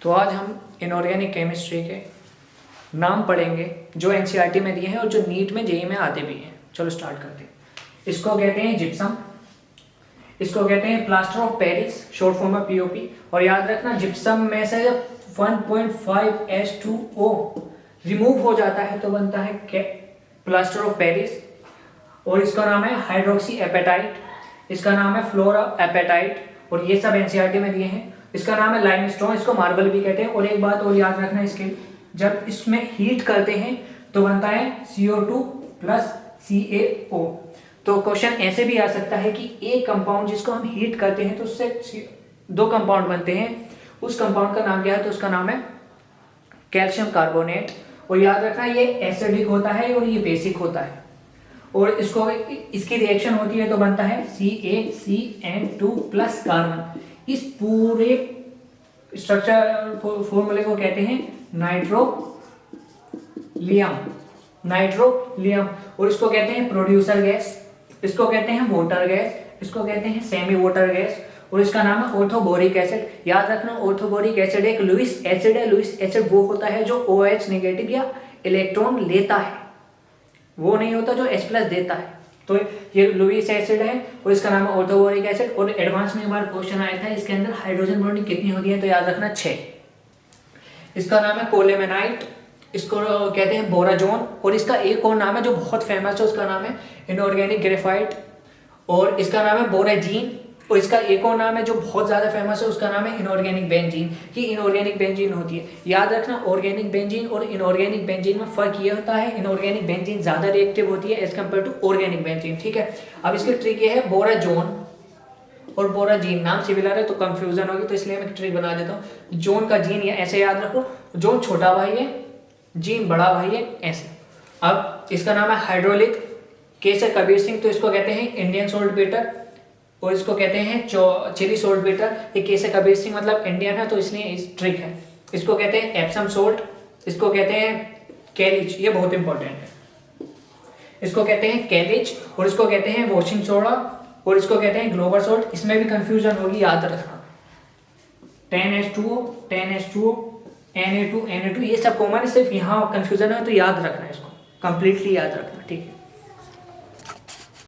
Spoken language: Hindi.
तो आज हम इनऑर्गेनिक केमिस्ट्री के नाम पढ़ेंगे जो एनसीईआरटी में दिए हैं और जो नीट में जेईई में आते भी हैं। चलो स्टार्ट करते हैं। इसको कहते हैं जिप्सम, इसको कहते हैं plaster of Paris, short form में पीओपी। और याद रखना जिप्सम में से जब 1.5H2O रिमूव हो जाता है तो बनता है प्लास्टर ऑफ पेरिस। और इसका नाम है हाइड्रोक्सी एपेटाइट, इसका नाम है फ्लोरा एपेटाइट, और ये सब एनसीईआरटी में दिए हैं। इसका नाम है लाइमस्टोन, इसको मार्बल भी कहते हैं। और एक बात और याद रखना इसके, जब इसमें हीट करते हैं तो बनता है CO2 प्लस CaO। तो क्वेश्चन ऐसे भी आ सकता है कि एक कंपाउंड जिसको हम हीट करते हैं तो उससे दो कंपाउंड बनते हैं, उस कंपाउंड का नाम क्या है? तो उसका नाम है कैल्शियम कार्बोनेट। और याद रखना ये एसिडिक होता है और ये बेसिक होता है, और इसको इसकी रिएक्शन होती है तो बनता है CaCN2 प्लस कार्बन। इस पूरे स्ट्रक्चर फॉर्मूले को कहते हैं नाइट्रोलियम। और इसको कहते हैं प्रोड्यूसर गैस, इसको कहते हैं वाटर गैस, इसको कहते हैं सेमी वाटर गैस, और इसका नाम है ऑर्थोबोरिक एसिड। याद रखना ऑर्थोबोरिक एसिड एक लुईस एसिड है। लुईस एसिड वो होता है जो OH नेगेटिव या इलेक्ट्रॉन लेता है, वो नहीं होता जो H+ देता है। तो ये लुईस एसिड है और इसका नाम है ऑर्थोबोरिक एसिड। और एडवांस में एक बार क्वेश्चन आया था, इसके अंदर हाइड्रोजन बॉन्डिंग कितनी होती है? तो याद रखना 6। इसका नाम है कोलेमेनाइट, इसको कहते हैं बोराजोन। और इसका एक और नाम है जो बहुत फेमस है, उसका नाम है इनऑर्गेनिक ग्रेफाइट, और इसका नाम है बोराजीन। और इसका एक और नाम है जो बहुत ज़्यादा फेमस है, उसका नाम है इनऑर्गेनिक बेंजीन। ये इनऑर्गेनिक बेंजीन होती है। याद रखना ऑर्गेनिक बेंजीन और इनऑर्गेनिक बेंजीन में फ़र्क ये होता है, इनऑर्गेनिक बेंजीन ज़्यादा रिएक्टिव होती है as compared to organic benzene. ठीक है, अब इसकी ट्रिक ये है, बोराजोन और बोराजीन नाम सिमिलर है तो कंफ्यूजन होगी, तो इसलिए मैं ट्रिक बना देता हूँ। जोन का जीन ऐसे याद रखो, जोन छोटा भाई है, जीन बड़ा भाई है, ऐसे। अब इसका नाम है हाइड्रोलिक, के से कबीर सिंह, तो इसको कहते हैं इंडियन सोल्ट बीटर, और इसको कहते हैं चिली सोल्ट बीटर। ये के से कबीर सिंह मतलब इंडियन है तो इसलिए इस ट्रिक है। इसको कहते हैं एप्सम सोल्ट, इसको कहते हैं कैलिच, ये बहुत इंपॉर्टेंट है। इसको कहते हैं कैलिच, और इसको कहते हैं वॉशिंग सोडा, और इसको कहते हैं ग्लोबल सोल्ट। इसमें भी कंफ्यूजन होगी, याद रखना 10H2O Na2 ये सब कॉमन है, सिर्फ यहाँ कंफ्यूजन है तो याद रखना, इसको कंप्लीटली याद रखना। ठीक है।